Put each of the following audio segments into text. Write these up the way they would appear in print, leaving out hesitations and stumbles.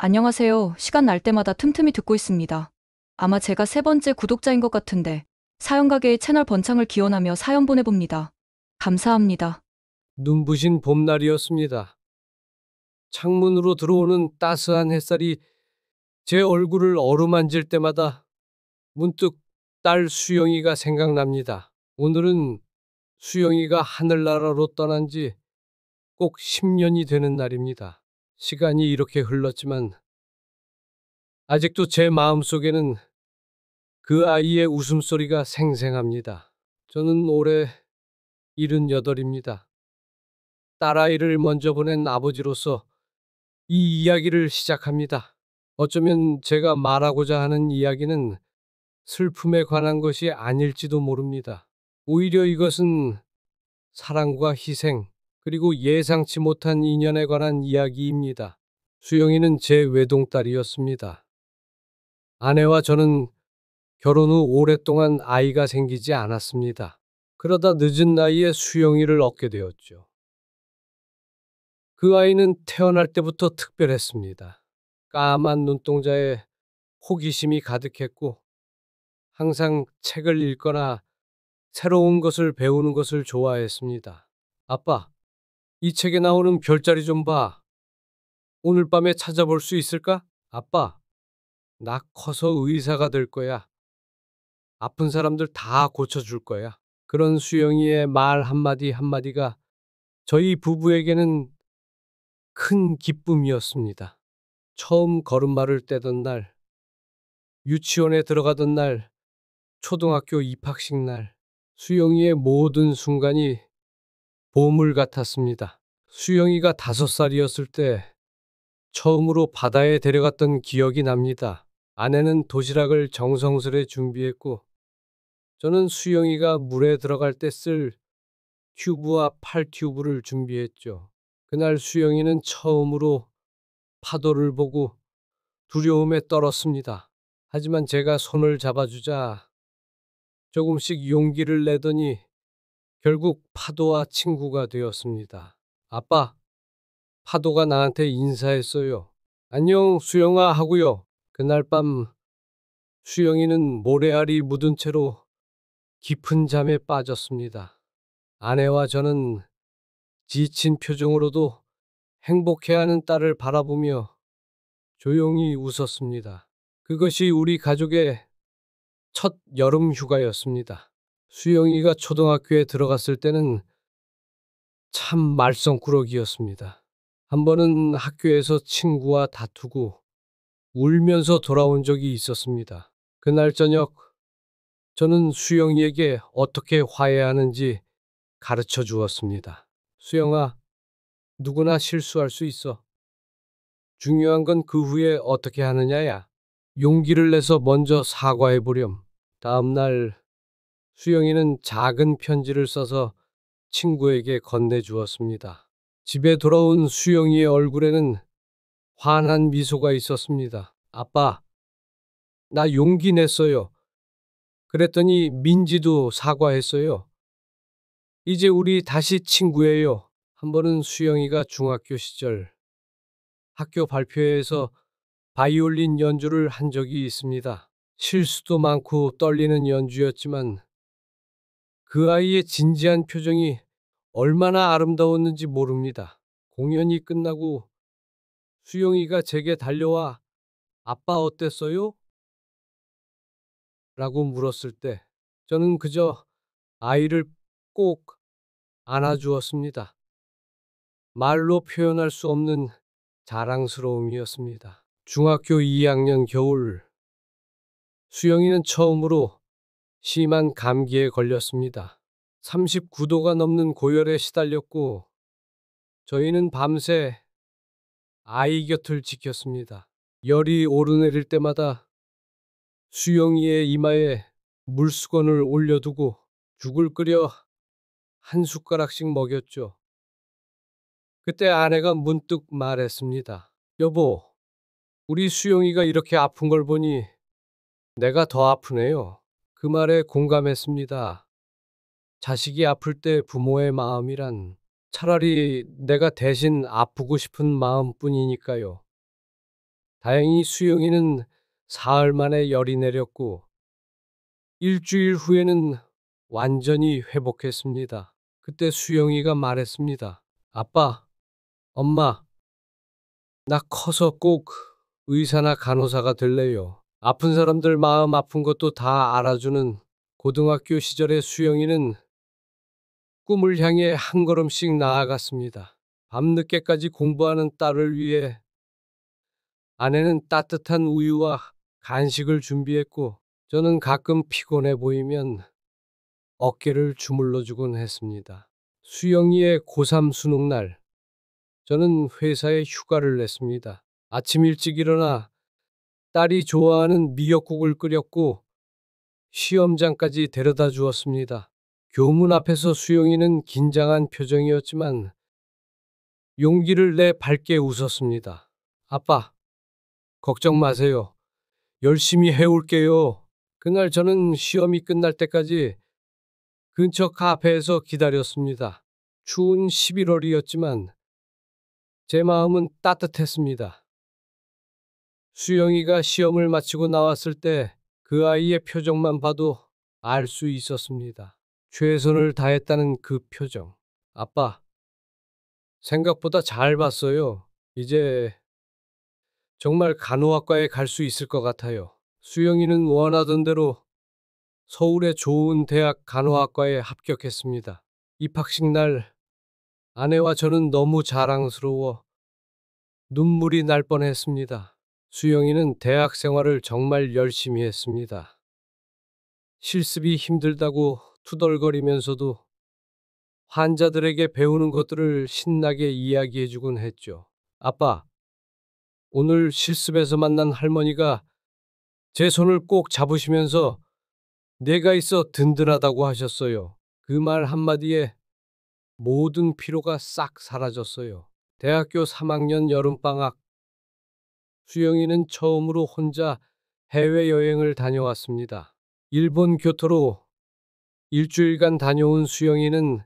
안녕하세요. 시간 날 때마다 틈틈이 듣고 있습니다. 아마 제가 세 번째 구독자인 것 같은데, 사연가게의 채널 번창을 기원하며 사연 보내봅니다. 감사합니다. 눈부신 봄날이었습니다. 창문으로 들어오는 따스한 햇살이 제 얼굴을 어루만질 때마다 문득 딸 수영이가 생각납니다. 오늘은 수영이가 하늘나라로 떠난 지 꼭 10년이 되는 날입니다. 시간이 이렇게 흘렀지만 아직도 제 마음속에는 그 아이의 웃음소리가 생생합니다. 저는 올해 78입니다. 딸아이를 먼저 보낸 아버지로서 이 이야기를 시작합니다. 어쩌면 제가 말하고자 하는 이야기는 슬픔에 관한 것이 아닐지도 모릅니다. 오히려 이것은 사랑과 희생, 그리고 예상치 못한 인연에 관한 이야기입니다. 수영이는 제 외동딸이었습니다. 아내와 저는 결혼 후 오랫동안 아이가 생기지 않았습니다. 그러다 늦은 나이에 수영이를 얻게 되었죠. 그 아이는 태어날 때부터 특별했습니다. 까만 눈동자에 호기심이 가득했고 항상 책을 읽거나 새로운 것을 배우는 것을 좋아했습니다. 아빠, 이 책에 나오는 별자리 좀 봐. 오늘 밤에 찾아볼 수 있을까? 아빠, 나 커서 의사가 될 거야. 아픈 사람들 다 고쳐줄 거야. 그런 수영이의 말 한마디 한마디가 저희 부부에게는 큰 기쁨이었습니다. 처음 걸음마를 떼던 날, 유치원에 들어가던 날, 초등학교 입학식 날, 수영이의 모든 순간이 보물 같았습니다. 수영이가 5살이었을 때 처음으로 바다에 데려갔던 기억이 납니다. 아내는 도시락을 정성스레 준비했고, 저는 수영이가 물에 들어갈 때 쓸 튜브와 팔 튜브를 준비했죠. 그날 수영이는 처음으로 파도를 보고 두려움에 떨었습니다. 하지만 제가 손을 잡아주자 조금씩 용기를 내더니 결국 파도와 친구가 되었습니다. 아빠, 파도가 나한테 인사했어요. 안녕, 수영아 하고요. 그날 밤 수영이는 모래알이 묻은 채로 깊은 잠에 빠졌습니다. 아내와 저는 지친 표정으로도 행복해하는 딸을 바라보며 조용히 웃었습니다. 그것이 우리 가족의 첫 여름 휴가였습니다. 수영이가 초등학교에 들어갔을 때는 참 말썽꾸러기였습니다. 한 번은 학교에서 친구와 다투고 울면서 돌아온 적이 있었습니다. 그날 저녁 저는 수영이에게 어떻게 화해하는지 가르쳐 주었습니다. 수영아, 누구나 실수할 수 있어. 중요한 건 그 후에 어떻게 하느냐야. 용기를 내서 먼저 사과해 보렴. 다음 날 수영이는 작은 편지를 써서 친구에게 건네주었습니다. 집에 돌아온 수영이의 얼굴에는 환한 미소가 있었습니다. 아빠, 나 용기 냈어요. 그랬더니 민지도 사과했어요. 이제 우리 다시 친구예요. 한 번은 수영이가 중학교 시절 학교 발표회에서 바이올린 연주를 한 적이 있습니다. 실수도 많고 떨리는 연주였지만 그 아이의 진지한 표정이 얼마나 아름다웠는지 모릅니다. 공연이 끝나고 수영이가 제게 달려와 아빠 어땠어요? 라고 물었을 때 저는 그저 아이를 꼭 안아주었습니다. 말로 표현할 수 없는 자랑스러움이었습니다. 중학교 2학년 겨울 수영이는 처음으로 심한 감기에 걸렸습니다. 39도가 넘는 고열에 시달렸고 저희는 밤새 아이 곁을 지켰습니다. 열이 오르내릴 때마다 수영이의 이마에 물수건을 올려두고 죽을 끓여 한 숟가락씩 먹였죠. 그때 아내가 문득 말했습니다. 여보, 우리 수영이가 이렇게 아픈 걸 보니 내가 더 아프네요. 그 말에 공감했습니다. 자식이 아플 때 부모의 마음이란 차라리 내가 대신 아프고 싶은 마음뿐이니까요. 다행히 수영이는 사흘 만에 열이 내렸고 일주일 후에는 완전히 회복했습니다. 그때 수영이가 말했습니다. 아빠, 엄마, 나 커서 꼭 의사나 간호사가 될래요. 아픈 사람들 마음 아픈 것도 다 알아주는 고등학교 시절의 수영이는 꿈을 향해 한 걸음씩 나아갔습니다. 밤늦게까지 공부하는 딸을 위해 아내는 따뜻한 우유와 간식을 준비했고 저는 가끔 피곤해 보이면 어깨를 주물러 주곤 했습니다. 수영이의 고3 수능날 저는 회사에 휴가를 냈습니다. 아침 일찍 일어나 딸이 좋아하는 미역국을 끓였고 시험장까지 데려다 주었습니다. 교문 앞에서 수영이는 긴장한 표정이었지만 용기를 내 밝게 웃었습니다. 아빠, 걱정 마세요. 열심히 해올게요. 그날 저는 시험이 끝날 때까지 근처 카페에서 기다렸습니다. 추운 11월이었지만 제 마음은 따뜻했습니다. 수영이가 시험을 마치고 나왔을 때 그 아이의 표정만 봐도 알 수 있었습니다. 최선을 다했다는 그 표정. 아빠, 생각보다 잘 봤어요. 이제 정말 간호학과에 갈 수 있을 것 같아요. 수영이는 원하던 대로 서울의 좋은 대학 간호학과에 합격했습니다. 입학식 날 아내와 저는 너무 자랑스러워 눈물이 날 뻔했습니다. 수영이는 대학 생활을 정말 열심히 했습니다. 실습이 힘들다고 투덜거리면서도 환자들에게 배우는 것들을 신나게 이야기해주곤 했죠. 아빠, 오늘 실습에서 만난 할머니가 제 손을 꼭 잡으시면서 내가 있어 든든하다고 하셨어요. 그 말 한마디에 모든 피로가 싹 사라졌어요. 대학교 3학년 여름방학, 수영이는 처음으로 혼자 해외여행을 다녀왔습니다. 일본 교토로 일주일간 다녀온 수영이는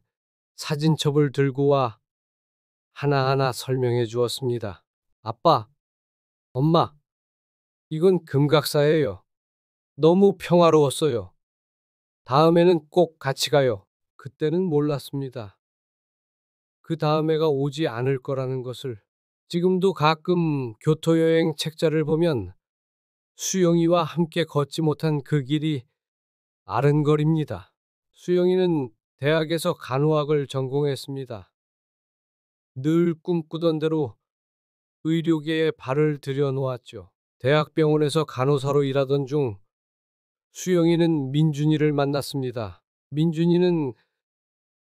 사진첩을 들고 와 하나하나 설명해 주었습니다. 아빠, 엄마, 이건 금각사예요. 너무 평화로웠어요. 다음에는 꼭 같이 가요. 그때는 몰랐습니다. 그 다음해가 오지 않을 거라는 것을. 지금도 가끔 교토 여행 책자를 보면 수영이와 함께 걷지 못한 그 길이 아른거립니다. 수영이는 대학에서 간호학을 전공했습니다. 늘 꿈꾸던 대로 의료계에 발을 들여놓았죠. 대학병원에서 간호사로 일하던 중 수영이는 민준이를 만났습니다. 민준이는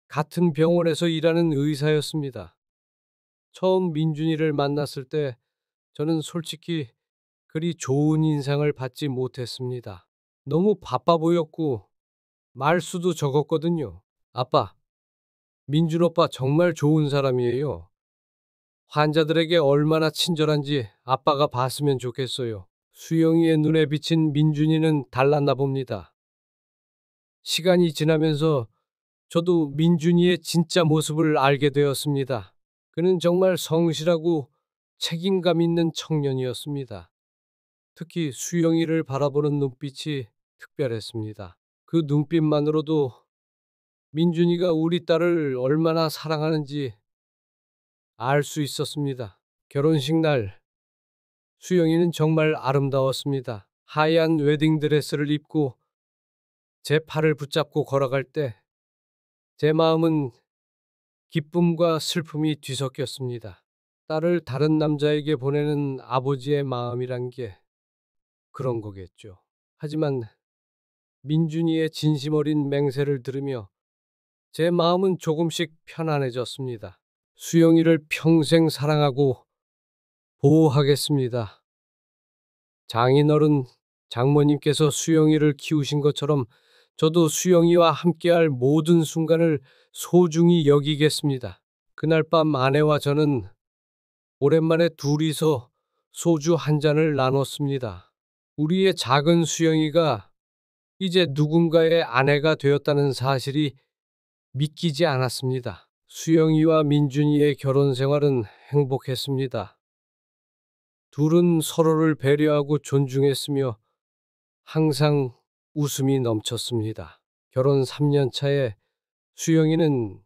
같은 병원에서 일하는 의사였습니다. 처음 민준이를 만났을 때 저는 솔직히 그리 좋은 인상을 받지 못했습니다. 너무 바빠 보였고 말수도 적었거든요. 아빠, 민준 오빠 정말 좋은 사람이에요. 환자들에게 얼마나 친절한지 아빠가 봤으면 좋겠어요. 수영이의 눈에 비친 민준이는 달랐나 봅니다. 시간이 지나면서 저도 민준이의 진짜 모습을 알게 되었습니다. 그는 정말 성실하고 책임감 있는 청년이었습니다. 특히 수영이를 바라보는 눈빛이 특별했습니다. 그 눈빛만으로도 민준이가 우리 딸을 얼마나 사랑하는지 알 수 있었습니다. 결혼식 날 수영이는 정말 아름다웠습니다. 하얀 웨딩드레스를 입고 제 팔을 붙잡고 걸어갈 때 제 마음은 기쁨과 슬픔이 뒤섞였습니다. 딸을 다른 남자에게 보내는 아버지의 마음이란 게 그런 거겠죠. 하지만 민준이의 진심 어린 맹세를 들으며 제 마음은 조금씩 편안해졌습니다. 수영이를 평생 사랑하고 보호하겠습니다. 장인어른, 장모님께서 수영이를 키우신 것처럼 저도 수영이와 함께할 모든 순간을 소중히 여기겠습니다. 그날 밤 아내와 저는 오랜만에 둘이서 소주 한 잔을 나눴습니다. 우리의 작은 수영이가 이제 누군가의 아내가 되었다는 사실이 믿기지 않았습니다. 수영이와 민준이의 결혼 생활은 행복했습니다. 둘은 서로를 배려하고 존중했으며 항상 웃음이 넘쳤습니다. 결혼 3년 차에 수영이는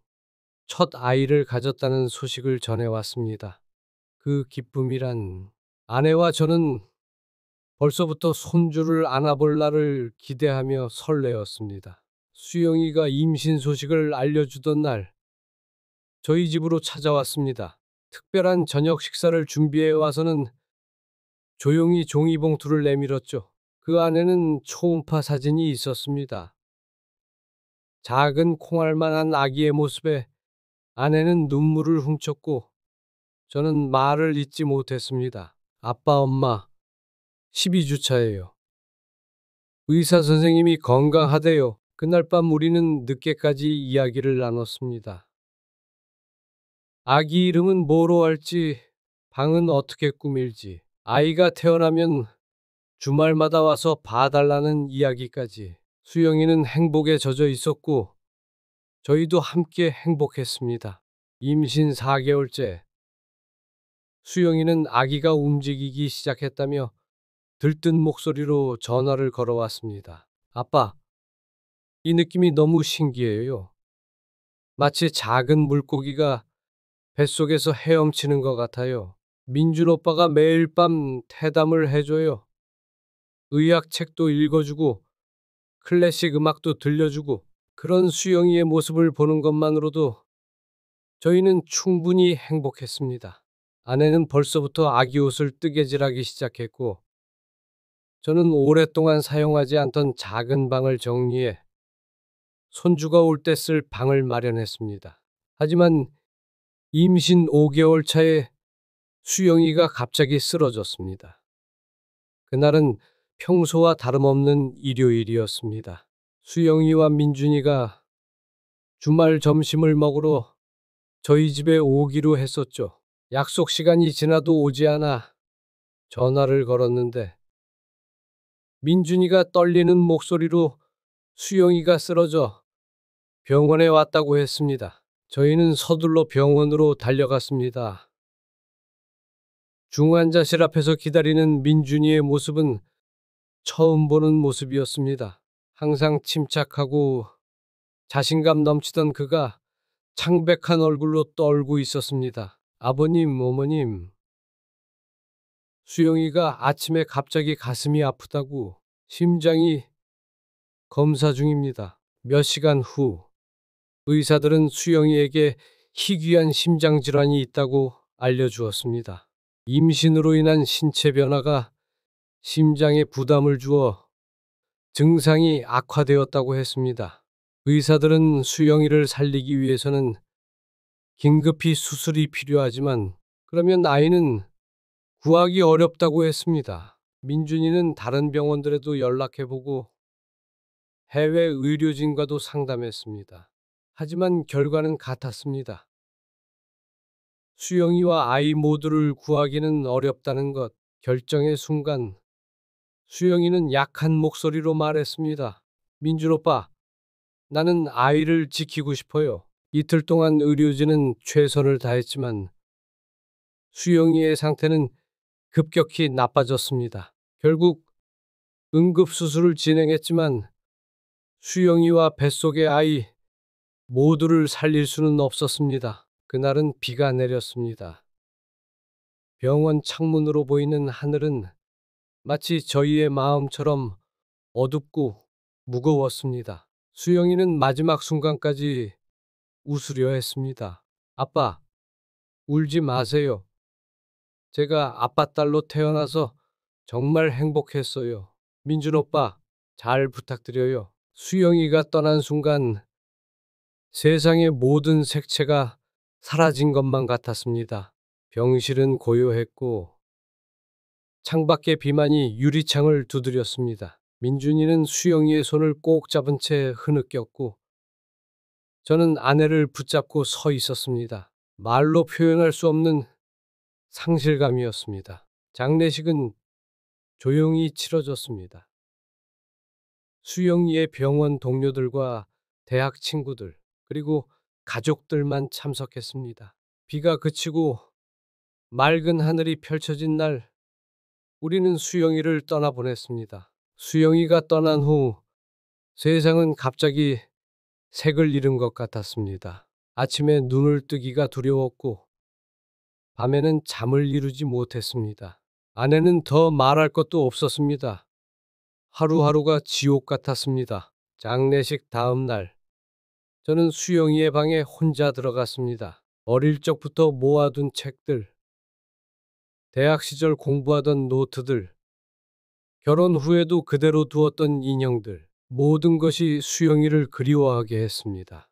첫 아이를 가졌다는 소식을 전해왔습니다. 그 기쁨이란 아내와 저는 벌써부터 손주를 안아볼 날을 기대하며 설레었습니다. 수영이가 임신 소식을 알려주던 날 저희 집으로 찾아왔습니다. 특별한 저녁 식사를 준비해 와서는 조용히 종이봉투를 내밀었죠. 그 안에는 초음파 사진이 있었습니다. 작은 콩알만한 아기의 모습에 아내는 눈물을 훔쳤고 저는 말을 잇지 못했습니다. 아빠, 엄마, 12주 차예요. 의사 선생님이 건강하대요. 그날 밤 우리는 늦게까지 이야기를 나눴습니다. 아기 이름은 뭐로 할지, 방은 어떻게 꾸밀지, 아이가 태어나면 주말마다 와서 봐달라는 이야기까지. 수영이는 행복에 젖어 있었고 저희도 함께 행복했습니다. 임신 4개월째 수영이는 아기가 움직이기 시작했다며 들뜬 목소리로 전화를 걸어왔습니다. 아빠, 이 느낌이 너무 신기해요. 마치 작은 물고기가 뱃속에서 헤엄치는 것 같아요. 민준 오빠가 매일 밤 태담을 해줘요. 의학책도 읽어주고 클래식 음악도 들려주고 그런 수영이의 모습을 보는 것만으로도 저희는 충분히 행복했습니다. 아내는 벌써부터 아기 옷을 뜨개질하기 시작했고 저는 오랫동안 사용하지 않던 작은 방을 정리해 손주가 올 때 쓸 방을 마련했습니다. 하지만 임신 5개월 차에 수영이가 갑자기 쓰러졌습니다. 그날은 평소와 다름없는 일요일이었습니다. 수영이와 민준이가 주말 점심을 먹으러 저희 집에 오기로 했었죠. 약속 시간이 지나도 오지 않아 전화를 걸었는데 민준이가 떨리는 목소리로 수영이가 쓰러져 병원에 왔다고 했습니다. 저희는 서둘러 병원으로 달려갔습니다. 중환자실 앞에서 기다리는 민준이의 모습은 처음 보는 모습이었습니다. 항상 침착하고 자신감 넘치던 그가 창백한 얼굴로 떨고 있었습니다. 아버님, 어머님. 수영이가 아침에 갑자기 가슴이 아프다고 심장이 검사 중입니다. 몇 시간 후 의사들은 수영이에게 희귀한 심장 질환이 있다고 알려주었습니다. 임신으로 인한 신체 변화가 심장에 부담을 주어 증상이 악화되었다고 했습니다. 의사들은 수영이를 살리기 위해서는 긴급히 수술이 필요하지만 그러면 아이는 구하기 어렵다고 했습니다. 민준이는 다른 병원들에도 연락해보고 해외 의료진과도 상담했습니다. 하지만 결과는 같았습니다. 수영이와 아이 모두를 구하기는 어렵다는 것. 결정의 순간 수영이는 약한 목소리로 말했습니다. 민준 오빠, 나는 아이를 지키고 싶어요. 이틀 동안 의료진은 최선을 다했지만 수영이의 상태는 급격히 나빠졌습니다. 결국 응급수술을 진행했지만 수영이와 뱃속의 아이 모두를 살릴 수는 없었습니다. 그날은 비가 내렸습니다. 병원 창문으로 보이는 하늘은 마치 저희의 마음처럼 어둡고 무거웠습니다. 수영이는 마지막 순간까지 웃으려 했습니다. 아빠, 울지 마세요. 제가 아빠 딸로 태어나서 정말 행복했어요. 민준 오빠, 잘 부탁드려요. 수영이가 떠난 순간 세상의 모든 색채가 사라진 것만 같았습니다. 병실은 고요했고 창밖의 비만이 유리창을 두드렸습니다. 민준이는 수영이의 손을 꼭 잡은 채 흐느꼈고 저는 아내를 붙잡고 서 있었습니다. 말로 표현할 수 없는 상실감이었습니다. 장례식은 조용히 치러졌습니다. 수영이의 병원 동료들과 대학 친구들, 그리고 가족들만 참석했습니다. 비가 그치고 맑은 하늘이 펼쳐진 날 우리는 수영이를 떠나보냈습니다. 수영이가 떠난 후 세상은 갑자기 색을 잃은 것 같았습니다. 아침에 눈을 뜨기가 두려웠고 밤에는 잠을 이루지 못했습니다. 아내는 더 말할 것도 없었습니다. 하루하루가 지옥 같았습니다. 장례식 다음 날, 저는 수영이의 방에 혼자 들어갔습니다. 어릴 적부터 모아둔 책들, 대학 시절 공부하던 노트들, 결혼 후에도 그대로 두었던 인형들, 모든 것이 수영이를 그리워하게 했습니다.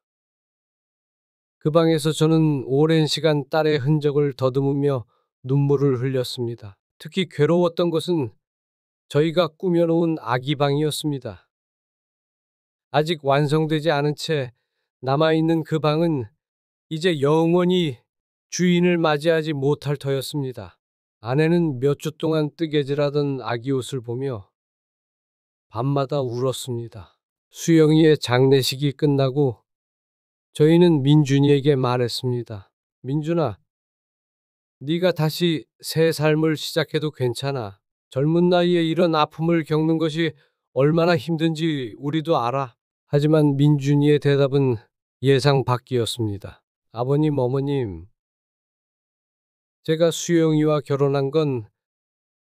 그 방에서 저는 오랜 시간 딸의 흔적을 더듬으며 눈물을 흘렸습니다. 특히 괴로웠던 것은 저희가 꾸며놓은 아기 방이었습니다. 아직 완성되지 않은 채 남아있는 그 방은 이제 영원히 주인을 맞이하지 못할 터였습니다. 아내는 몇 주 동안 뜨개질하던 아기 옷을 보며 밤마다 울었습니다. 수영이의 장례식이 끝나고 저희는 민준이에게 말했습니다. 민준아, 네가 다시 새 삶을 시작해도 괜찮아. 젊은 나이에 이런 아픔을 겪는 것이 얼마나 힘든지 우리도 알아. 하지만 민준이의 대답은 예상 밖이었습니다. 아버님, 어머님, 제가 수영이와 결혼한 건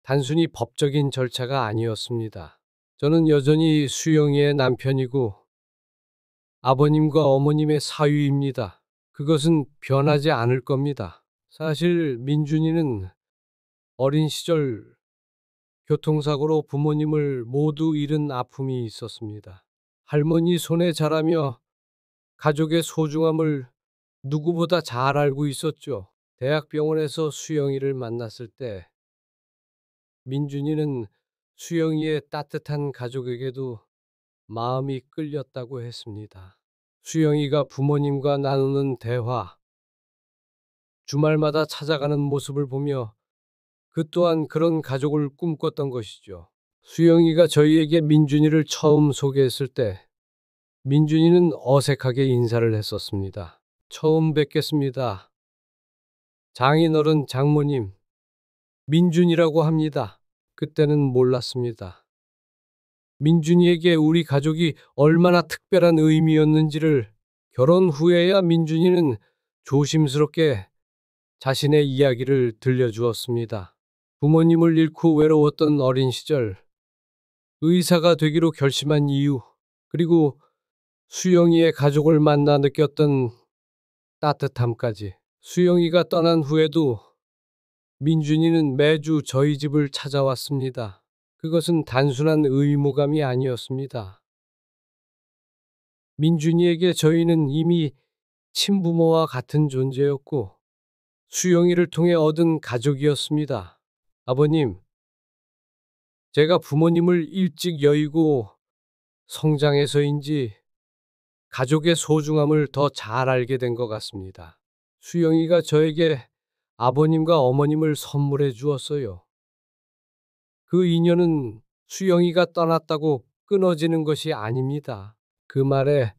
단순히 법적인 절차가 아니었습니다. 저는 여전히 수영이의 남편이고 아버님과 어머님의 사위입니다. 그것은 변하지 않을 겁니다. 사실 민준이는 어린 시절 교통사고로 부모님을 모두 잃은 아픔이 있었습니다. 할머니 손에 자라며 가족의 소중함을 누구보다 잘 알고 있었죠. 대학병원에서 수영이를 만났을 때 민준이는 수영이의 따뜻한 가족에게도 마음이 끌렸다고 했습니다. 수영이가 부모님과 나누는 대화, 주말마다 찾아가는 모습을 보며 그 또한 그런 가족을 꿈꿨던 것이죠. 수영이가 저희에게 민준이를 처음 소개했을 때 민준이는 어색하게 인사를 했었습니다. 처음 뵙겠습니다. 장인어른 장모님, 민준이라고 합니다. 그때는 몰랐습니다. 민준이에게 우리 가족이 얼마나 특별한 의미였는지를 결혼 후에야 민준이는 조심스럽게 자신의 이야기를 들려주었습니다. 부모님을 잃고 외로웠던 어린 시절, 의사가 되기로 결심한 이유, 그리고 수영이의 가족을 만나 느꼈던 따뜻함까지. 수영이가 떠난 후에도 민준이는 매주 저희 집을 찾아왔습니다. 그것은 단순한 의무감이 아니었습니다. 민준이에게 저희는 이미 친부모와 같은 존재였고 수영이를 통해 얻은 가족이었습니다. 아버님, 제가 부모님을 일찍 여의고 성장해서인지 가족의 소중함을 더 잘 알게 된 것 같습니다. 수영이가 저에게 아버님과 어머님을 선물해 주었어요. 그 인연은 수영이가 떠났다고 끊어지는 것이 아닙니다. 그 말에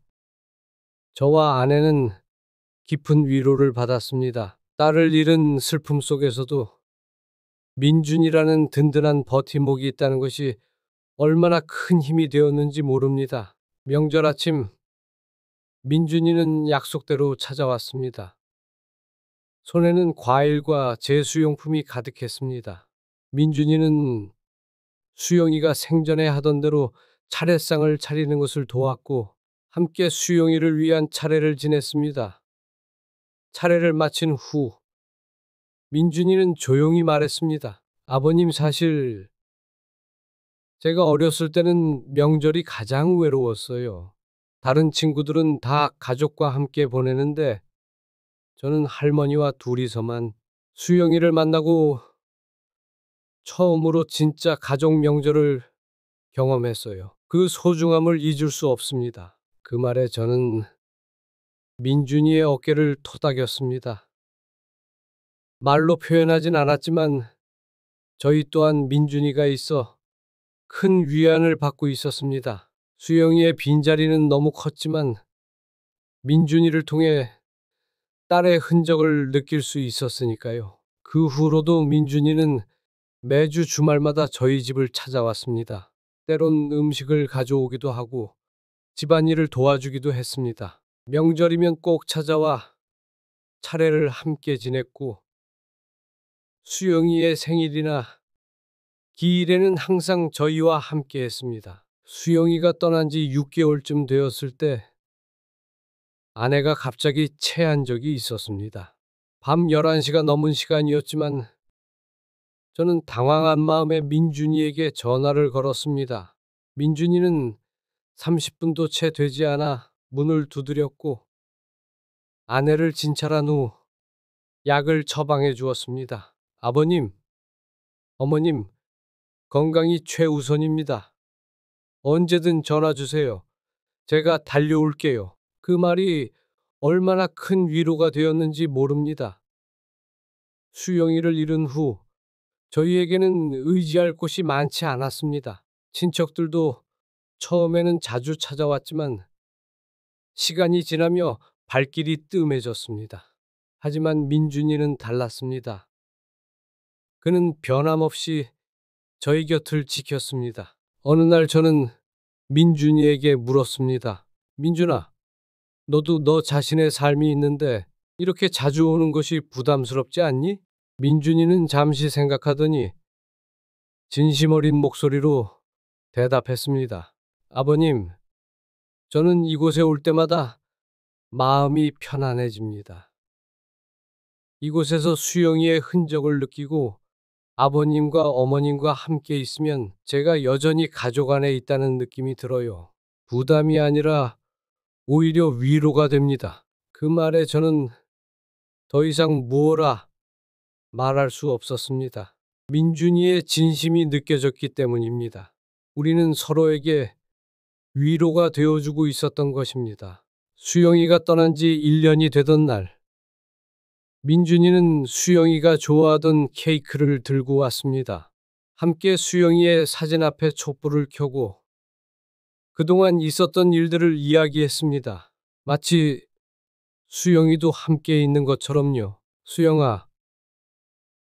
저와 아내는 깊은 위로를 받았습니다. 딸을 잃은 슬픔 속에서도 민준이라는 든든한 버팀목이 있다는 것이 얼마나 큰 힘이 되었는지 모릅니다. 명절 아침, 민준이는 약속대로 찾아왔습니다. 손에는 과일과 제수용품이 가득했습니다. 민준이는 수영이가 생전에 하던 대로 차례상을 차리는 것을 도왔고 함께 수영이를 위한 차례를 지냈습니다. 차례를 마친 후 민준이는 조용히 말했습니다. 아버님, 사실 제가 어렸을 때는 명절이 가장 외로웠어요. 다른 친구들은 다 가족과 함께 보내는데 저는 할머니와 둘이서만. 수영이를 만나고 처음으로 진짜 가족 명절을 경험했어요. 그 소중함을 잊을 수 없습니다. 그 말에 저는 민준이의 어깨를 토닥였습니다. 말로 표현하진 않았지만 저희 또한 민준이가 있어 큰 위안을 받고 있었습니다. 수영이의 빈자리는 너무 컸지만 민준이를 통해 딸의 흔적을 느낄 수 있었으니까요. 그 후로도 민준이는 매주 주말마다 저희 집을 찾아왔습니다. 때론 음식을 가져오기도 하고 집안일을 도와주기도 했습니다. 명절이면 꼭 찾아와 차례를 함께 지냈고 수영이의 생일이나 기일에는 항상 저희와 함께 했습니다. 수영이가 떠난 지 6개월쯤 되었을 때 아내가 갑자기 체한 적이 있었습니다. 밤 11시가 넘은 시간이었지만 저는 당황한 마음에 민준이에게 전화를 걸었습니다. 민준이는 30분도 채 되지 않아 문을 두드렸고 아내를 진찰한 후 약을 처방해 주었습니다. 아버님, 어머님, 건강이 최우선입니다. 언제든 전화 주세요. 제가 달려올게요. 그 말이 얼마나 큰 위로가 되었는지 모릅니다. 수영이를 잃은 후 저희에게는 의지할 곳이 많지 않았습니다. 친척들도 처음에는 자주 찾아왔지만 시간이 지나며 발길이 뜸해졌습니다. 하지만 민준이는 달랐습니다. 그는 변함없이 저희 곁을 지켰습니다. 어느 날 저는 민준이에게 물었습니다. 민준아, 너도 너 자신의 삶이 있는데 이렇게 자주 오는 것이 부담스럽지 않니? 민준이는 잠시 생각하더니 진심 어린 목소리로 대답했습니다. 아버님, 저는 이곳에 올 때마다 마음이 편안해집니다. 이곳에서 수영이의 흔적을 느끼고 아버님과 어머님과 함께 있으면 제가 여전히 가족 안에 있다는 느낌이 들어요. 부담이 아니라 오히려 위로가 됩니다. 그 말에 저는 더 이상 무엇라 말할 수 없었습니다. 민준이의 진심이 느껴졌기 때문입니다. 우리는 서로에게 위로가 되어주고 있었던 것입니다. 수영이가 떠난 지 1년이 되던 날, 민준이는 수영이가 좋아하던 케이크를 들고 왔습니다. 함께 수영이의 사진 앞에 촛불을 켜고 그동안 있었던 일들을 이야기했습니다. 마치 수영이도 함께 있는 것처럼요. 수영아,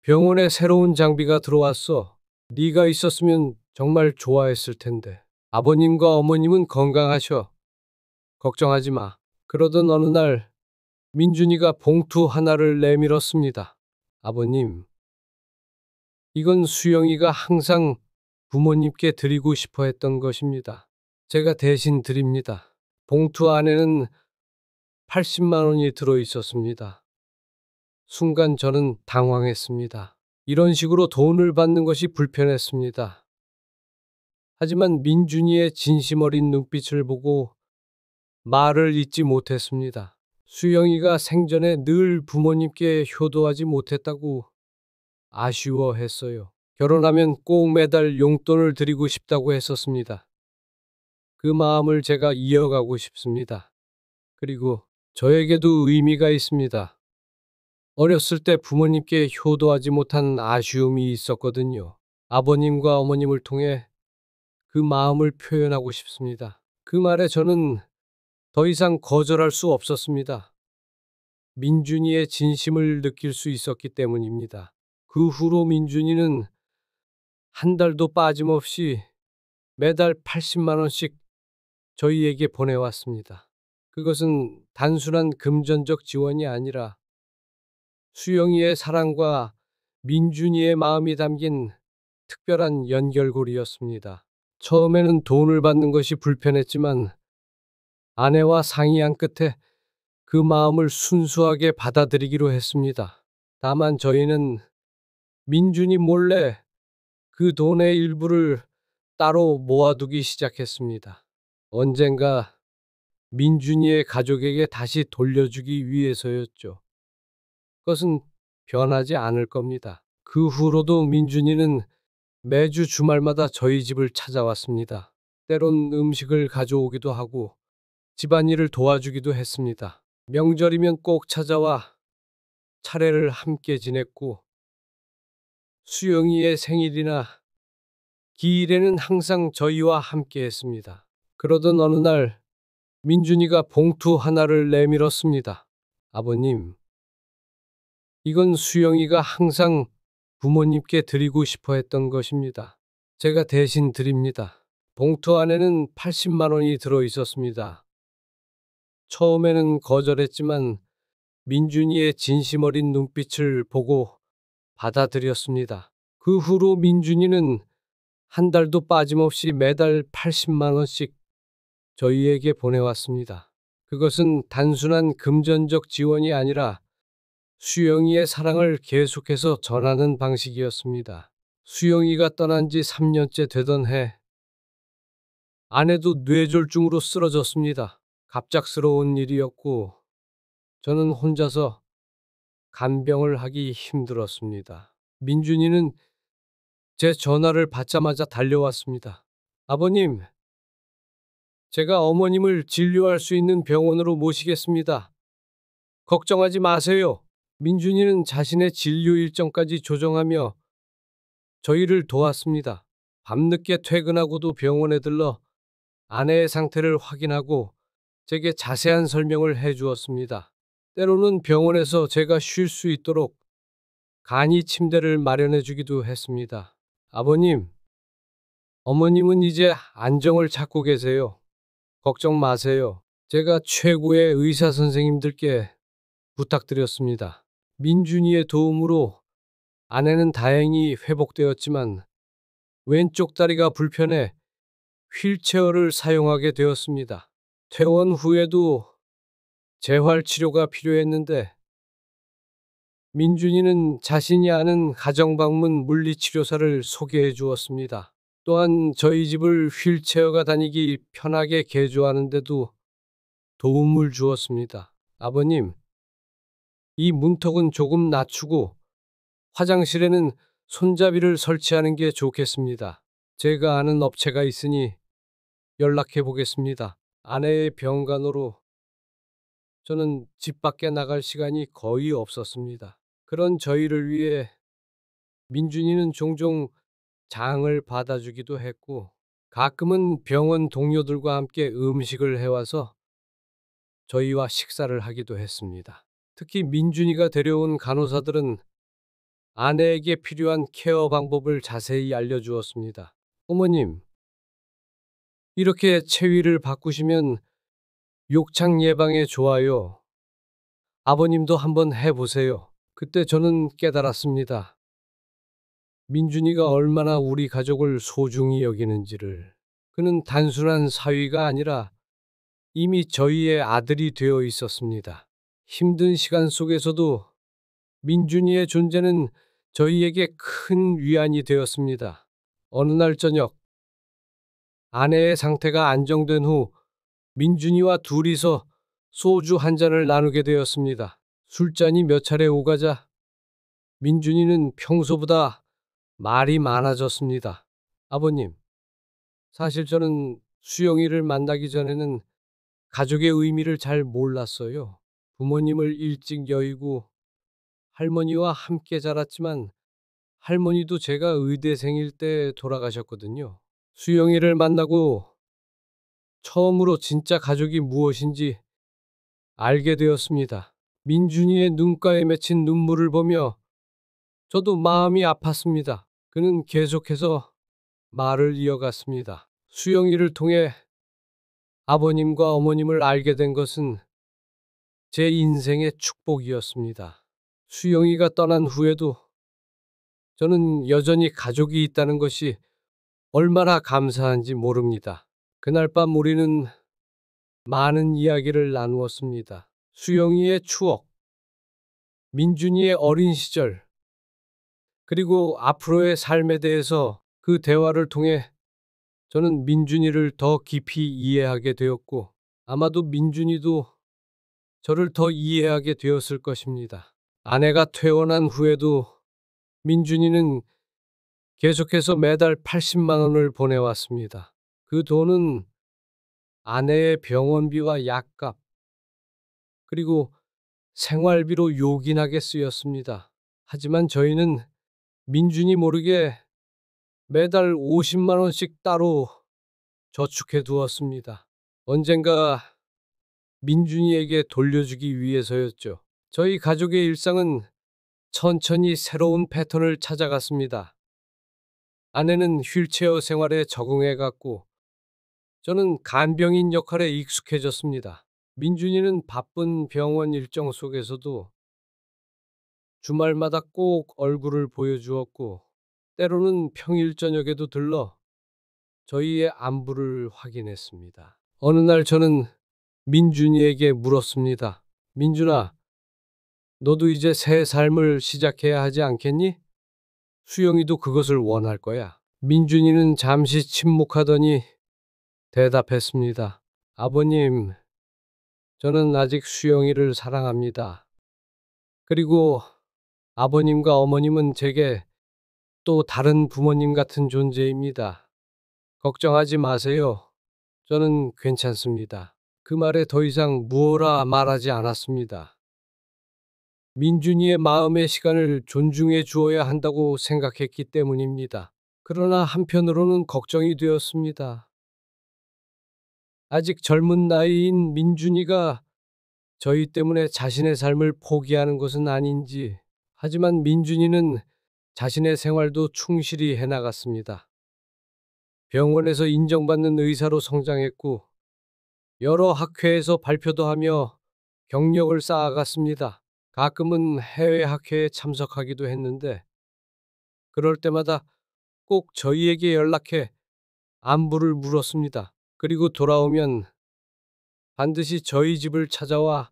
병원에 새로운 장비가 들어왔어. 네가 있었으면 정말 좋아했을 텐데. 아버님과 어머님은 건강하셔. 걱정하지 마. 그러던 어느 날 민준이가 봉투 하나를 내밀었습니다. 아버님, 이건 수영이가 항상 부모님께 드리고 싶어 했던 것입니다. 제가 대신 드립니다. 봉투 안에는 80만 원이 들어 있었습니다. 순간 저는 당황했습니다. 이런 식으로 돈을 받는 것이 불편했습니다. 하지만 민준이의 진심 어린 눈빛을 보고 말을 잇지 못했습니다. 수영이가 생전에 늘 부모님께 효도하지 못했다고 아쉬워했어요. 결혼하면 꼭 매달 용돈을 드리고 싶다고 했었습니다. 그 마음을 제가 이어가고 싶습니다. 그리고 저에게도 의미가 있습니다. 어렸을 때 부모님께 효도하지 못한 아쉬움이 있었거든요. 아버님과 어머님을 통해 그 마음을 표현하고 싶습니다. 그 말에 저는 더 이상 거절할 수 없었습니다. 민준이의 진심을 느낄 수 있었기 때문입니다. 그 후로 민준이는 한 달도 빠짐없이 매달 80만 원씩 저희에게 보내왔습니다. 그것은 단순한 금전적 지원이 아니라 수영이의 사랑과 민준이의 마음이 담긴 특별한 연결고리였습니다. 처음에는 돈을 받는 것이 불편했지만 아내와 상의한 끝에 그 마음을 순수하게 받아들이기로 했습니다. 다만 저희는 민준이 몰래 그 돈의 일부를 따로 모아두기 시작했습니다. 언젠가 민준이의 가족에게 다시 돌려주기 위해서였죠. 그것은 변하지 않을 겁니다. 그 후로도 민준이는 매주 주말마다 저희 집을 찾아왔습니다. 때론 음식을 가져오기도 하고 집안일을 도와주기도 했습니다. 명절이면 꼭 찾아와 차례를 함께 지냈고 수영이의 생일이나 기일에는 항상 저희와 함께 했습니다. 그러던 어느 날 민준이가 봉투 하나를 내밀었습니다. 아버님, 이건 수영이가 항상 부모님께 드리고 싶어 했던 것입니다. 제가 대신 드립니다. 봉투 안에는 80만 원이 들어 있었습니다. 처음에는 거절했지만 민준이의 진심 어린 눈빛을 보고 받아들였습니다. 그 후로 민준이는 한 달도 빠짐없이 매달 80만 원씩 저희에게 보내왔습니다. 그것은 단순한 금전적 지원이 아니라 수영이의 사랑을 계속해서 전하는 방식이었습니다. 수영이가 떠난 지 3년째 되던 해, 아내도 뇌졸중으로 쓰러졌습니다. 갑작스러운 일이었고, 저는 혼자서 간병을 하기 힘들었습니다. 민준이는 제 전화를 받자마자 달려왔습니다. 아버님, 제가 어머님을 진료할 수 있는 병원으로 모시겠습니다. 걱정하지 마세요. 민준이는 자신의 진료 일정까지 조정하며 저희를 도왔습니다. 밤늦게 퇴근하고도 병원에 들러 아내의 상태를 확인하고 제게 자세한 설명을 해 주었습니다. 때로는 병원에서 제가 쉴 수 있도록 간이 침대를 마련해 주기도 했습니다. 아버님, 어머님은 이제 안정을 찾고 계세요. 걱정 마세요. 제가 최고의 의사 선생님들께 부탁드렸습니다. 민준이의 도움으로 아내는 다행히 회복되었지만 왼쪽 다리가 불편해 휠체어를 사용하게 되었습니다. 퇴원 후에도 재활 치료가 필요했는데 민준이는 자신이 아는 가정방문 물리치료사를 소개해 주었습니다. 또한 저희 집을 휠체어가 다니기 편하게 개조하는데도 도움을 주었습니다. 아버님, 이 문턱은 조금 낮추고 화장실에는 손잡이를 설치하는 게 좋겠습니다. 제가 아는 업체가 있으니 연락해 보겠습니다. 아내의 병간호로 저는 집 밖에 나갈 시간이 거의 없었습니다. 그런 저희를 위해 민준이는 종종 장을 받아주기도 했고 가끔은 병원 동료들과 함께 음식을 해와서 저희와 식사를 하기도 했습니다. 특히 민준이가 데려온 간호사들은 아내에게 필요한 케어 방법을 자세히 알려주었습니다. 어머님, 이렇게 체위를 바꾸시면 욕창 예방에 좋아요. 아버님도 한번 해보세요. 그때 저는 깨달았습니다. 민준이가 얼마나 우리 가족을 소중히 여기는지를. 그는 단순한 사위가 아니라 이미 저희의 아들이 되어 있었습니다. 힘든 시간 속에서도 민준이의 존재는 저희에게 큰 위안이 되었습니다. 어느 날 저녁, 아내의 상태가 안정된 후 민준이와 둘이서 소주 한 잔을 나누게 되었습니다. 술잔이 몇 차례 오가자 민준이는 평소보다 말이 많아졌습니다. 아버님, 사실 저는 수영이를 만나기 전에는 가족의 의미를 잘 몰랐어요. 부모님을 일찍 여의고 할머니와 함께 자랐지만 할머니도 제가 의대생일 때 돌아가셨거든요. 수영이를 만나고 처음으로 진짜 가족이 무엇인지 알게 되었습니다. 민준이의 눈가에 맺힌 눈물을 보며 저도 마음이 아팠습니다. 그는 계속해서 말을 이어갔습니다. 수영이를 통해 아버님과 어머님을 알게 된 것은 제 인생의 축복이었습니다. 수영이가 떠난 후에도 저는 여전히 가족이 있다는 것이 얼마나 감사한지 모릅니다. 그날 밤 우리는 많은 이야기를 나누었습니다. 수영이의 추억, 민준이의 어린 시절, 그리고 앞으로의 삶에 대해서 그 대화를 통해 저는 민준이를 더 깊이 이해하게 되었고 아마도 민준이도 저를 더 이해하게 되었을 것입니다. 아내가 퇴원한 후에도 민준이는 계속해서 매달 80만 원을 보내왔습니다. 그 돈은 아내의 병원비와 약값, 그리고 생활비로 요긴하게 쓰였습니다. 하지만 저희는 민준이 모르게 매달 50만 원씩 따로 저축해 두었습니다. 언젠가 민준이에게 돌려주기 위해서였죠. 저희 가족의 일상은 천천히 새로운 패턴을 찾아갔습니다. 아내는 휠체어 생활에 적응해 갔고, 저는 간병인 역할에 익숙해졌습니다. 민준이는 바쁜 병원 일정 속에서도 주말마다 꼭 얼굴을 보여주었고, 때로는 평일 저녁에도 들러 저희의 안부를 확인했습니다. 어느 날 저는 민준이에게 물었습니다. 민준아, 너도 이제 새 삶을 시작해야 하지 않겠니? 수영이도 그것을 원할 거야. 민준이는 잠시 침묵하더니 대답했습니다. 아버님, 저는 아직 수영이를 사랑합니다. 그리고 아버님과 어머님은 제게 또 다른 부모님 같은 존재입니다. 걱정하지 마세요. 저는 괜찮습니다. 그 말에 더 이상 무어라 말하지 않았습니다. 민준이의 마음의 시간을 존중해 주어야 한다고 생각했기 때문입니다. 그러나 한편으로는 걱정이 되었습니다. 아직 젊은 나이인 민준이가 저희 때문에 자신의 삶을 포기하는 것은 아닌지. 하지만 민준이는 자신의 생활도 충실히 해나갔습니다. 병원에서 인정받는 의사로 성장했고, 여러 학회에서 발표도 하며 경력을 쌓아갔습니다. 가끔은 해외 학회에 참석하기도 했는데, 그럴 때마다 꼭 저희에게 연락해 안부를 물었습니다. 그리고 돌아오면 반드시 저희 집을 찾아와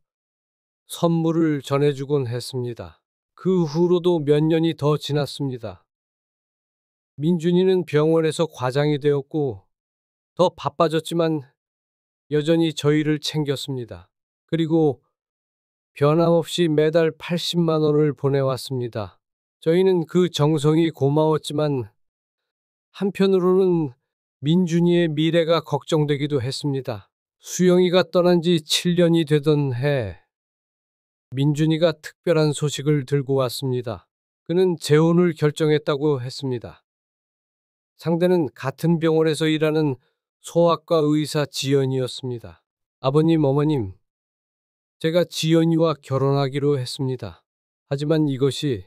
선물을 전해주곤 했습니다. 그 후로도 몇 년이 더 지났습니다. 민준이는 병원에서 과장이 되었고 더 바빠졌지만 여전히 저희를 챙겼습니다. 그리고 변함없이 매달 80만 원을 보내왔습니다. 저희는 그 정성이 고마웠지만 한편으로는 민준이의 미래가 걱정되기도 했습니다. 수영이가 떠난 지 7년이 되던 해, 민준이가 특별한 소식을 들고 왔습니다. 그는 재혼을 결정했다고 했습니다. 상대는 같은 병원에서 일하는 소아과 의사 지연이었습니다. 아버님, 어머님, 제가 지연이와 결혼하기로 했습니다. 하지만 이것이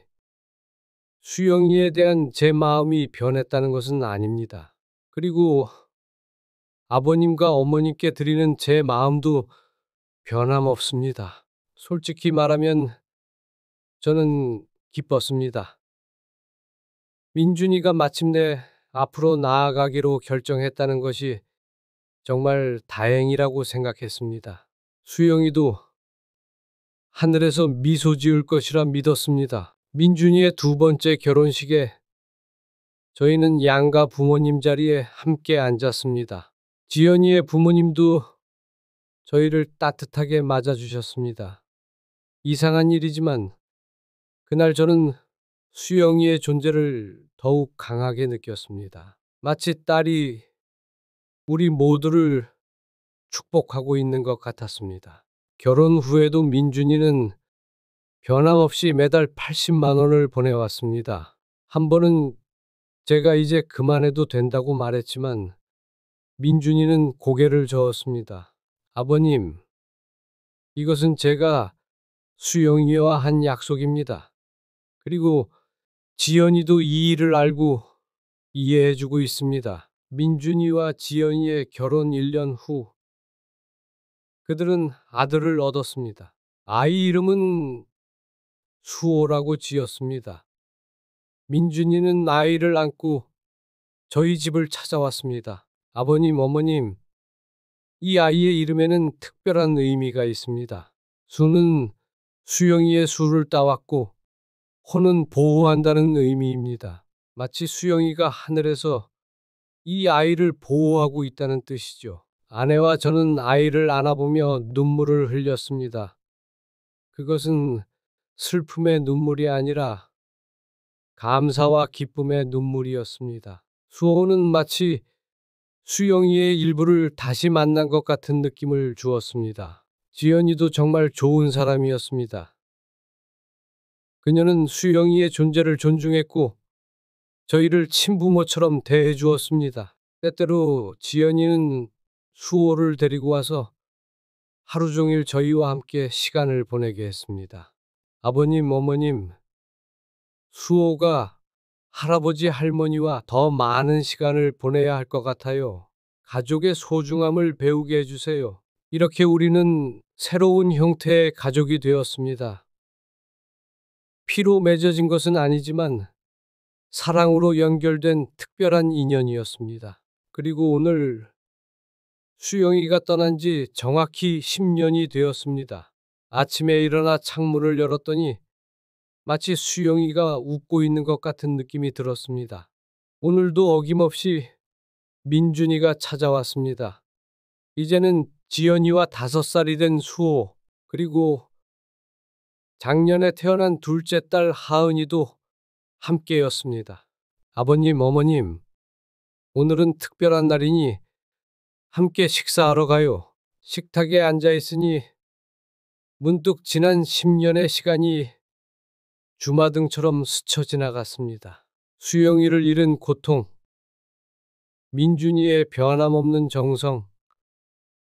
수영이에 대한 제 마음이 변했다는 것은 아닙니다. 그리고 아버님과 어머님께 드리는 제 마음도 변함없습니다. 솔직히 말하면 저는 기뻤습니다. 민준이가 마침내 앞으로 나아가기로 결정했다는 것이 정말 다행이라고 생각했습니다. 수영이도 하늘에서 미소 지을 것이라 믿었습니다. 민준이의 두 번째 결혼식에 저희는 양가 부모님 자리에 함께 앉았습니다. 지연이의 부모님도 저희를 따뜻하게 맞아주셨습니다. 이상한 일이지만 그날 저는 수영이의 존재를 더욱 강하게 느꼈습니다. 마치 딸이 우리 모두를 축복하고 있는 것 같았습니다. 결혼 후에도 민준이는 변함없이 매달 80만 원을 보내왔습니다. 한 번은 제가 이제 그만해도 된다고 말했지만 민준이는 고개를 저었습니다. 아버님, 이것은 제가 수영이와 한 약속입니다. 그리고 지연이도 이 일을 알고 이해해주고 있습니다. 민준이와 지연이의 결혼 1년 후, 그들은 아들을 얻었습니다. 아이 이름은 수호라고 지었습니다. 민준이는 아이를 안고 저희 집을 찾아왔습니다. 아버님, 어머님, 이 아이의 이름에는 특별한 의미가 있습니다. 수는 수영이의 수를 따왔고, 호는 보호한다는 의미입니다. 마치 수영이가 하늘에서 이 아이를 보호하고 있다는 뜻이죠. 아내와 저는 아이를 안아보며 눈물을 흘렸습니다. 그것은 슬픔의 눈물이 아니라 감사와 기쁨의 눈물이었습니다. 수호는 마치 수영이의 일부를 다시 만난 것 같은 느낌을 주었습니다. 지연이도 정말 좋은 사람이었습니다. 그녀는 수영이의 존재를 존중했고 저희를 친부모처럼 대해 주었습니다. 때때로 지연이는 수호를 데리고 와서 하루 종일 저희와 함께 시간을 보내게 했습니다. 아버님, 어머님, 수호가 할아버지 할머니와 더 많은 시간을 보내야 할 것 같아요. 가족의 소중함을 배우게 해주세요. 이렇게 우리는 새로운 형태의 가족이 되었습니다. 피로 맺어진 것은 아니지만 사랑으로 연결된 특별한 인연이었습니다. 그리고 오늘 수영이가 떠난 지 정확히 10년이 되었습니다. 아침에 일어나 창문을 열었더니 마치 수영이가 웃고 있는 것 같은 느낌이 들었습니다. 오늘도 어김없이 민준이가 찾아왔습니다. 이제는 지연이와 5살이 된 수호, 그리고 작년에 태어난 둘째 딸 하은이도 함께였습니다. 아버님, 어머님, 오늘은 특별한 날이니 함께 식사하러 가요. 식탁에 앉아 있으니 문득 지난 10년의 시간이 주마등처럼 스쳐 지나갔습니다. 수영이를 잃은 고통, 민준이의 변함없는 정성,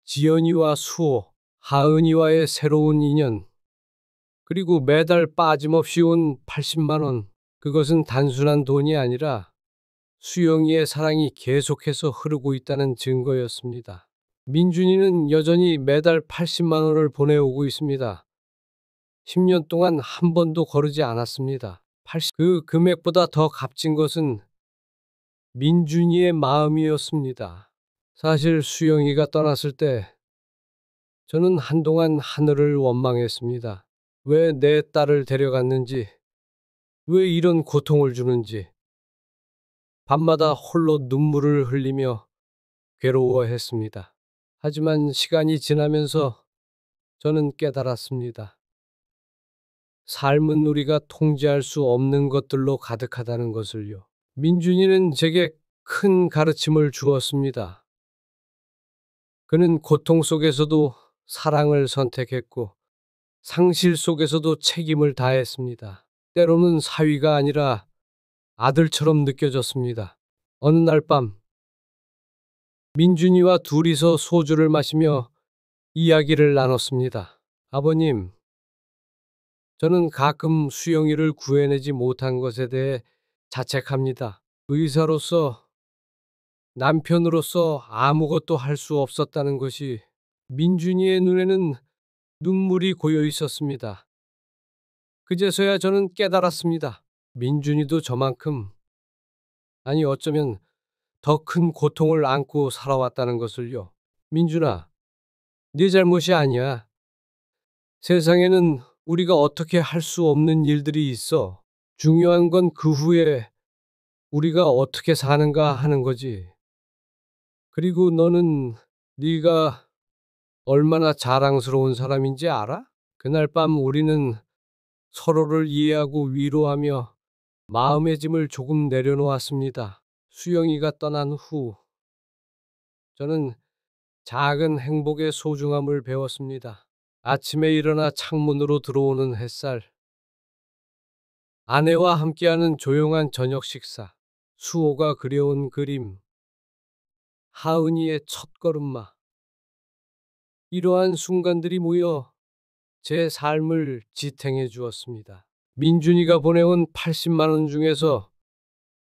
지연이와 수호, 하은이와의 새로운 인연, 그리고 매달 빠짐없이 온 80만 원. 그것은 단순한 돈이 아니라 수영이의 사랑이 계속해서 흐르고 있다는 증거였습니다. 민준이는 여전히 매달 80만 원을 보내오고 있습니다. 10년 동안 한 번도 거르지 않았습니다. 그 금액보다 더 값진 것은 민준이의 마음이었습니다. 사실 수영이가 떠났을 때 저는 한동안 하늘을 원망했습니다. 왜 내 딸을 데려갔는지, 왜 이런 고통을 주는지. 밤마다 홀로 눈물을 흘리며 괴로워했습니다. 하지만 시간이 지나면서 저는 깨달았습니다. 삶은 우리가 통제할 수 없는 것들로 가득하다는 것을요. 민준이는 제게 큰 가르침을 주었습니다. 그는 고통 속에서도 사랑을 선택했고 상실 속에서도 책임을 다했습니다. 때로는 사위가 아니라 아들처럼 느껴졌습니다. 어느 날 밤 민준이와 둘이서 소주를 마시며 이야기를 나눴습니다. 아버님, 저는 가끔 수영이를 구해내지 못한 것에 대해 자책합니다. 의사로서, 남편으로서 아무것도 할 수 없었다는 것이. 민준이의 눈에는 눈물이 고여 있었습니다. 그제서야 저는 깨달았습니다. 민준이도 저만큼, 아니 어쩌면 더 큰 고통을 안고 살아왔다는 것을요. 민준아, 네 잘못이 아니야. 세상에는 우리가 어떻게 할 수 없는 일들이 있어. 중요한 건 그 후에 우리가 어떻게 사는가 하는 거지. 그리고 너는 네가 얼마나 자랑스러운 사람인지 알아? 그날 밤 우리는 서로를 이해하고 위로하며 마음의 짐을 조금 내려놓았습니다. 수영이가 떠난 후 저는 작은 행복의 소중함을 배웠습니다. 아침에 일어나 창문으로 들어오는 햇살, 아내와 함께하는 조용한 저녁 식사, 수호가 그려온 그림, 하은이의 첫걸음마. 이러한 순간들이 모여 제 삶을 지탱해 주었습니다. 민준이가 보내온 80만 원 중에서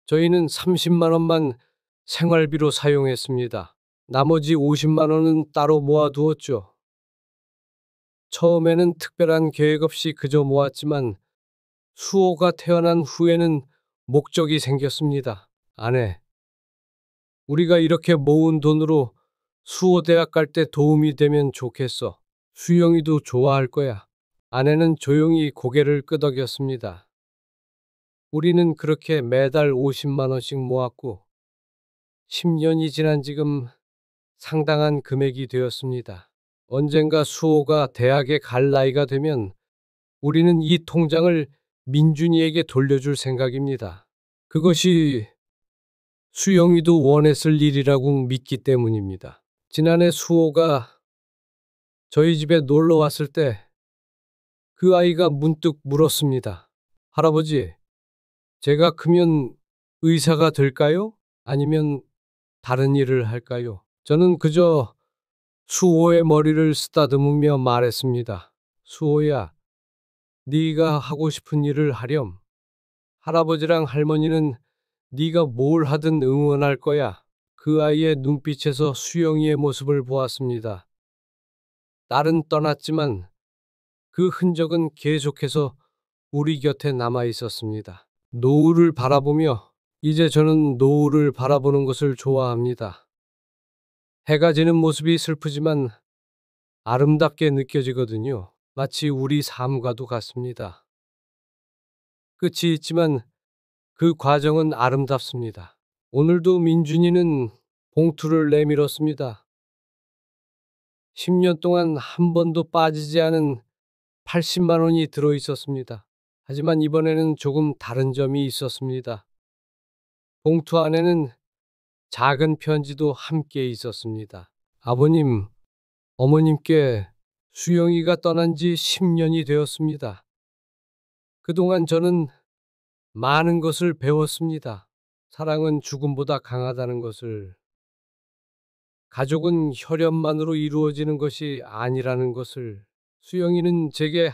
저희는 30만 원만 생활비로 사용했습니다. 나머지 50만 원은 따로 모아두었죠. 처음에는 특별한 계획 없이 그저 모았지만 수호가 태어난 후에는 목적이 생겼습니다. 아내, 우리가 이렇게 모은 돈으로 수호 대학 갈 때 도움이 되면 좋겠어. 수영이도 좋아할 거야. 아내는 조용히 고개를 끄덕였습니다. 우리는 그렇게 매달 50만 원씩 모았고 10년이 지난 지금 상당한 금액이 되었습니다. 언젠가 수호가 대학에 갈 나이가 되면 우리는 이 통장을 민준이에게 돌려줄 생각입니다. 그것이 수영이도 원했을 일이라고 믿기 때문입니다. 지난해 수호가 저희 집에 놀러 왔을 때 그 아이가 문득 물었습니다. 할아버지, 제가 크면 의사가 될까요? 아니면 다른 일을 할까요? 저는 그저 수호의 머리를 쓰다듬으며 말했습니다. 수호야, 네가 하고 싶은 일을 하렴. 할아버지랑 할머니는 네가 뭘 하든 응원할 거야. 그 아이의 눈빛에서 수영이의 모습을 보았습니다. 딸은 떠났지만 그 흔적은 계속해서 우리 곁에 남아 있었습니다. 노을을 바라보며 이제 저는 노을을 바라보는 것을 좋아합니다. 해가 지는 모습이 슬프지만 아름답게 느껴지거든요. 마치 우리 삶과도 같습니다. 끝이 있지만 그 과정은 아름답습니다. 오늘도 민준이는 봉투를 내밀었습니다. 10년 동안 한 번도 빠지지 않은 80만 원이 들어 있었습니다. 하지만 이번에는 조금 다른 점이 있었습니다. 봉투 안에는 작은 편지도 함께 있었습니다. 아버님, 어머님께 수영이가 떠난 지 10년이 되었습니다. 그동안 저는 많은 것을 배웠습니다. 사랑은 죽음보다 강하다는 것을, 가족은 혈연만으로 이루어지는 것이 아니라는 것을, 수영이는 제게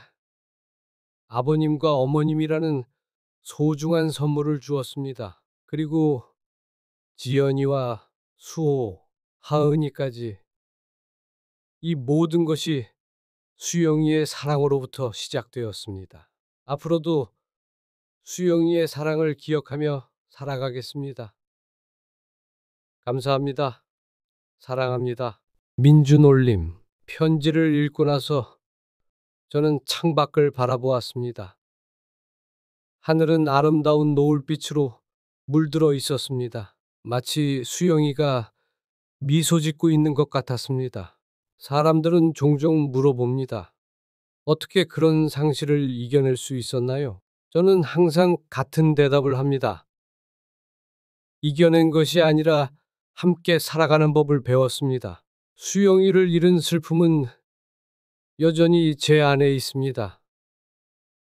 아버님과 어머님이라는 소중한 선물을 주었습니다. 그리고 지연이와 수호, 하은이까지 이 모든 것이 수영이의 사랑으로부터 시작되었습니다. 앞으로도 수영이의 사랑을 기억하며 살아가겠습니다. 감사합니다. 사랑합니다. 민준올림. 편지를 읽고 나서 저는 창밖을 바라보았습니다. 하늘은 아름다운 노을빛으로 물들어 있었습니다. 마치 수영이가 미소 짓고 있는 것 같았습니다. 사람들은 종종 물어봅니다. 어떻게 그런 상실을 이겨낼 수 있었나요? 저는 항상 같은 대답을 합니다. 이겨낸 것이 아니라 함께 살아가는 법을 배웠습니다. 수영이를 잃은 슬픔은 여전히 제 안에 있습니다.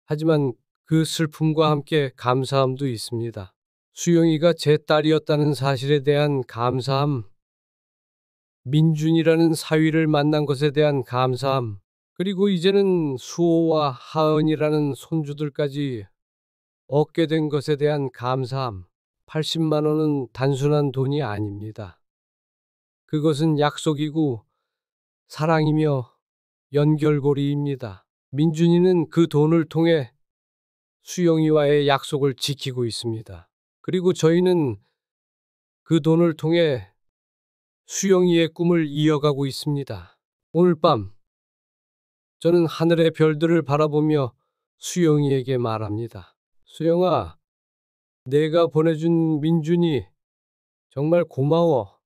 하지만 그 슬픔과 함께 감사함도 있습니다. 수영이가 제 딸이었다는 사실에 대한 감사함, 민준이라는 사위를 만난 것에 대한 감사함, 그리고 이제는 수호와 하은이라는 손주들까지 얻게 된 것에 대한 감사함. 80만 원은 단순한 돈이 아닙니다. 그것은 약속이고 사랑이며 연결고리입니다. 민준이는 그 돈을 통해 수영이와의 약속을 지키고 있습니다. 그리고 저희는 그 돈을 통해 수영이의 꿈을 이어가고 있습니다. 오늘 밤 저는 하늘의 별들을 바라보며 수영이에게 말합니다. 수영아, 내가 보내준 민준이 정말 고마워.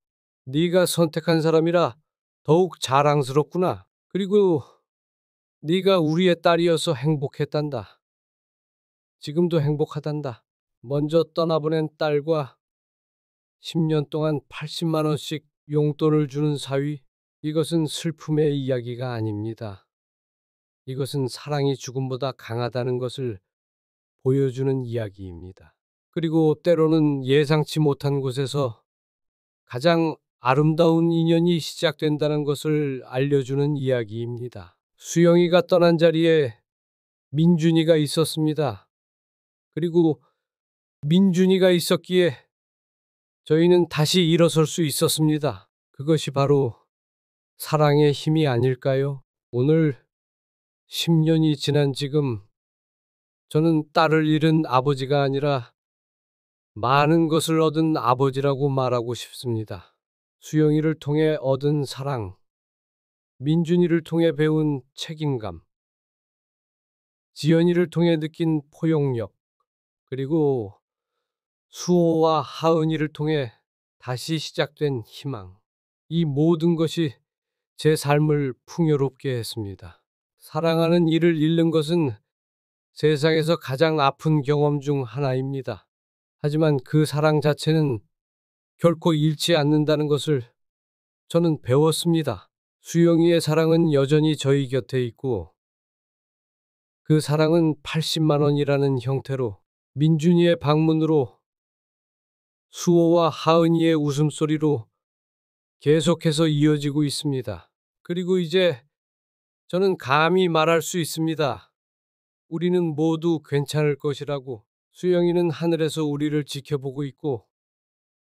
네가 선택한 사람이라 더욱 자랑스럽구나. 그리고 네가 우리의 딸이어서 행복했단다. 지금도 행복하단다. 먼저 떠나보낸 딸과 10년 동안 80만 원씩 용돈을 주는 사위. 이것은 슬픔의 이야기가 아닙니다. 이것은 사랑이 죽음보다 강하다는 것을 보여주는 이야기입니다. 그리고 때로는 예상치 못한 곳에서 가장 아름다운 인연이 시작된다는 것을 알려주는 이야기입니다. 수영이가 떠난 자리에 민준이가 있었습니다. 그리고 민준이가 있었기에 저희는 다시 일어설 수 있었습니다. 그것이 바로 사랑의 힘이 아닐까요? 오늘 10년이 지난 지금 저는 딸을 잃은 아버지가 아니라 많은 것을 얻은 아버지라고 말하고 싶습니다. 수영이를 통해 얻은 사랑, 민준이를 통해 배운 책임감, 지연이를 통해 느낀 포용력, 그리고 수호와 하은이를 통해 다시 시작된 희망. 이 모든 것이 제 삶을 풍요롭게 했습니다. 사랑하는 이를 잃는 것은 세상에서 가장 아픈 경험 중 하나입니다. 하지만 그 사랑 자체는 결코 잃지 않는다는 것을 저는 배웠습니다. 수영이의 사랑은 여전히 저희 곁에 있고 그 사랑은 80만 원이라는 형태로 민준이의 방문으로 수호와 하은이의 웃음소리로 계속해서 이어지고 있습니다. 그리고 이제 저는 감히 말할 수 있습니다. 우리는 모두 괜찮을 것이라고. 수영이는 하늘에서 우리를 지켜보고 있고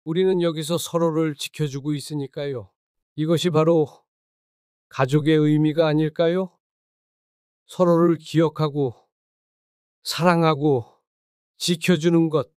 우리는 여기서 서로를 지켜주고 있으니까요. 이것이 바로 가족의 의미가 아닐까요? 서로를 기억하고 사랑하고 지켜주는 것.